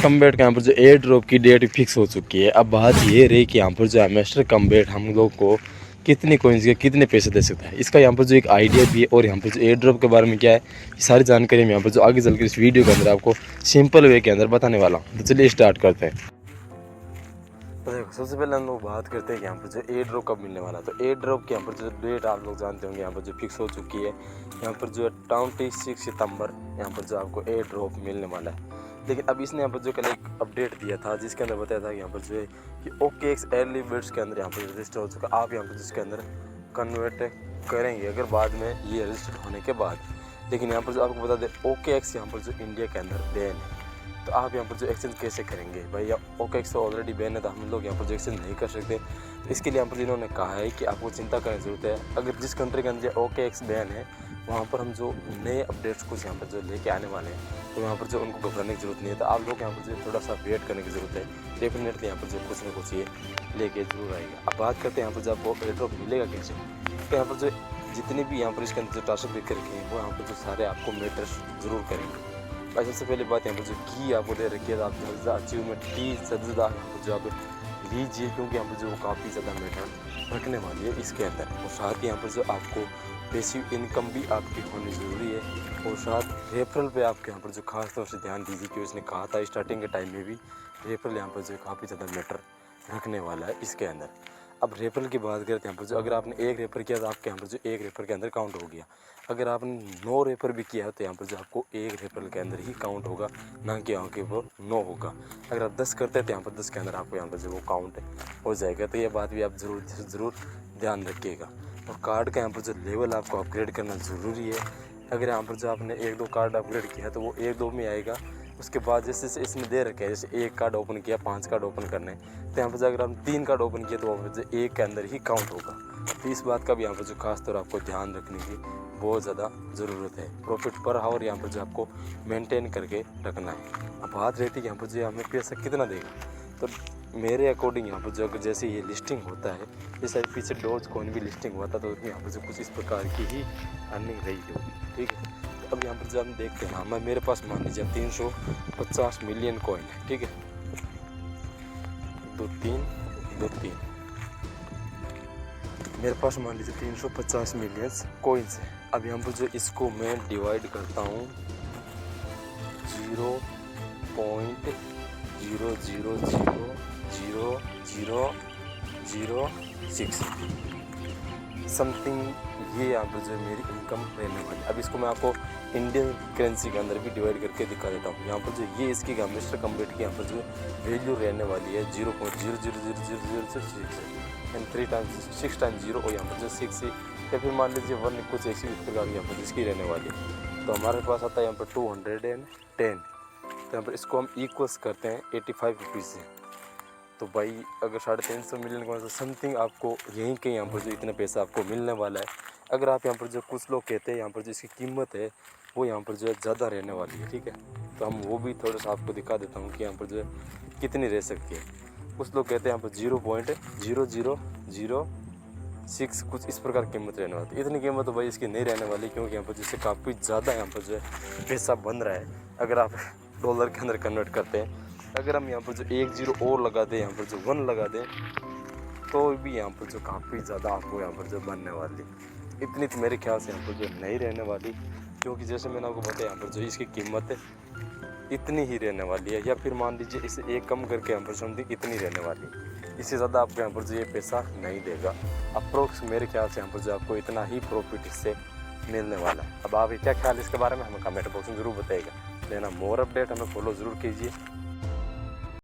Combat का यहाँ पर जो एयर ड्रॉप की डेट फिक्स हो चुकी है। अब बात ये रही कि यहाँ पर जो है मिस्टर कम्बैट हम लोग को कितनी कॉइन्स के कितने पैसे दे सकता है, इसका यहाँ पर जो एक आइडिया भी है और यहाँ पर जो एयर ड्रॉप के बारे में क्या है ये सारी जानकारी मैं यहाँ पर जो आगे चल कर इस वीडियो के अंदर आपको सिंपल वे के अंदर बताने वाला हूँ। तो चलिए स्टार्ट करते हैं। तो देखो सबसे पहले हम लोग बात करते हैं कि यहाँ पर जो एयर ड्रॉप कब मिलने वाला है। तो एयर ड्रॉप की यहाँ पर जो डेट आप लोग जानते होंगे यहाँ पर जो फिक्स हो चुकी है। यहाँ पर जो है 26 सितंबर यहाँ पर जो आपको एयर ड्रॉप मिलने वाला है। लेकिन अब इसने यहाँ पर जो कल एक अपडेट दिया था जिसके अंदर बताया था कि यहाँ पर जो है कि OKX अर्ली बर्ड्स के अंदर यहाँ पर रजिस्टर हो चुका है। आप यहाँ पर जिसके अंदर कन्वर्ट करेंगे अगर बाद में ये रजिस्टर होने के बाद। लेकिन यहाँ पर जो आपको बता दें OKX यहाँ पर जो इंडिया के अंदर बैन है। तो आप यहाँ पर जो एक्सचेंज कैसे करेंगे भाई, या OKX तो ऑलरेडी बैन है तो हम लोग यहाँ पर जो एक्सचेंज नहीं कर सकते। तो इसके लिए यहाँ पर इन्होंने कहा है कि आपको चिंता करने की ज़रूरत है। अगर जिस कंट्री के अंदर OKX बैन है वहाँ पर हम जो नए अपडेट्स कुछ यहाँ पर जो लेके आने वाले हैं तो यहाँ पर जो उनको घबराने की ज़रूरत नहीं है। तो आप लोग यहाँ पर जो थोड़ा सा वेट करने की ज़रूरत है। डेफिनेटली यहाँ पर जो कुछ ना कुछ ये लेके जरूर आएगा। अब बात करते हैं यहाँ पर जो आपको एयर ड्रॉप मिलेगा कैसे। तो यहाँ पर जो जितने भी यहाँ पर इसके अंदर जो टास्क देकर रखे हैं वो यहाँ पर जो सारे आपको मैटर्स जरूर करेंगे। भाई सबसे पहले बात यहाँ पर जो की आपको दे रखी है आप ज़्यादा अचीवमेंट की सबसे यहाँ पर जो आप लीजिए, क्योंकि यहाँ पर जो काफ़ी ज़्यादा मैटर रखने वाली है इसके अंदर। और साथ ही यहाँ पर जो आपको पैसिव इनकम भी आपकी होनी ज़रूरी है। और साथ रेफरल पे आपके यहाँ पर जो खास तौर से ध्यान दीजिए कि उसने कहा था स्टार्टिंग के टाइम में भी रेफरल यहाँ पर जो काफ़ी ज़्यादा मैटर रखने वाला है इसके अंदर। अब रेफरल की बात करते हैं यहाँ पर जो अगर आपने एक रेफर किया तो आपके यहाँ पर जो एक रेफर के अंदर काउंट हो गया। अगर आपने 9 रेफर भी किया तो यहाँ पर जो आपको एक रेफरल के अंदर ही काउंट होगा, ना कि यहाँ के वो 9 होगा। अगर आप 10 करते हैं तो यहाँ पर 10 के अंदर आपको यहाँ पर जो वो काउंट हो जाएगा। तो ये बात भी आप ज़रूर ध्यान रखिएगा। और कार्ड का यहाँ पर जो लेवल आपको अपग्रेड करना ज़रूरी है। अगर यहाँ पर जो आपने 1-2 कार्ड अपग्रेड किया तो वो 1-2 में आएगा। उसके बाद जैसे इसमें दे रखे हैं जैसे 1 कार्ड ओपन किया 5 कार्ड ओपन करने, तो यहाँ पर अगर हम 3 कार्ड ओपन किए तो वहाँ पर 1 के अंदर ही काउंट होगा। तो इस बात का भी यहाँ पर जो खास तौर आपको ध्यान रखने की बहुत ज़्यादा ज़रूरत है। प्रॉफिट पर आवर यहाँ पर जो आपको मेंटेन करके रखना है। अब बात रहती है कि यहाँ पर जो हमें पैसा कितना देगा। तो मेरे अकॉर्डिंग यहाँ पर जो अगर जैसे ये लिस्टिंग होता है जैसे पीछे डॉज कॉइन भी लिस्टिंग हुआ था तो यहाँ पर जो कुछ इस प्रकार की ही अर्निंग रही होगी, ठीक है। तो अब यहाँ पर जो हम देखते हैं हमें मेरे पास मान लीजिए 350 मिलियन कॉइन है, ठीक है। 2-3 मेरे पास मान लीजिए 350 मिलियन कॉइन्स है। अब यहाँ पर जो इसको मैं डिवाइड करता हूँ 0.0000006 समथिंग, ये यहाँ पर जो मेरी इनकम रहने वाली है। अब इसको मैं आपको इंडियन करेंसी के अंदर भी डिवाइड करके दिखा देता हूँ। यहाँ पर जो ये इसकी मिस्टर कम्बैट की यहाँ पर जो वैल्यू रहने वाली है 0.0000006 एंड 3 टाइम्स 6 टाइम्स 0 और यहाँ पर जो 6 या फिर मान लीजिए 1 कुछ ऐसी प्रकार यहाँ पर जिसकी रहने वाली है। तो हमारे पास आता है यहाँ पर 210। तो यहाँ पर इसको हम इक्वल्स करते हैं 85 रुपीज़ से। तो भाई अगर 350 मिलियन का समथिंग आपको यहीं के यहाँ पर जो इतना पैसा आपको मिलने वाला है। अगर आप यहाँ पर जो कुछ लोग कहते हैं यहाँ पर जो इसकी कीमत है वो यहाँ पर जो है ज़्यादा रहने वाली है, ठीक है। तो हम वो भी थोड़ा सा आपको दिखा देता हूँ कि यहाँ पर जो है कितनी रह सकती है। कुछ लोग कहते हैं यहाँ पर 0.0006 कुछ इस प्रकार कीमत रहने वाली है। इतनी कीमत तो भाई इसकी नहीं रहने वाली, क्योंकि यहाँ पर जिससे काफ़ी ज़्यादा यहाँ पर जो है पैसा बन रहा है। अगर आप डॉलर के अंदर कन्वर्ट करते हैं, अगर हम यहाँ पर जो 1 0 और लगा दें, यहाँ पर जो 1 लगा दें, तो भी यहाँ पर जो काफ़ी ज़्यादा आपको यहाँ पर जो बनने वाली इतनी तो मेरे ख्याल से यहाँ पर जो नहीं रहने वाली, क्योंकि जैसे मैंने आपको बताया यहाँ पर जो इसकी कीमत है इतनी ही रहने वाली है। या फिर मान लीजिए इसे एक कम करके यहाँ पर समथिंग इतनी रहने वाली, इससे ज़्यादा आपको यहाँ पर जो ये पैसा नहीं देगा। अप्रोक्स मेरे ख्याल से यहाँ पर जो आपको इतना ही प्रॉफिट इससे मिलने वाला है। अब आप क्या ख्याल इसके बारे में हमें कमेंट बॉक्स में ज़रूर बताइएगा। लेना मोर अपडेट हमें फॉलो ज़रूर कीजिए।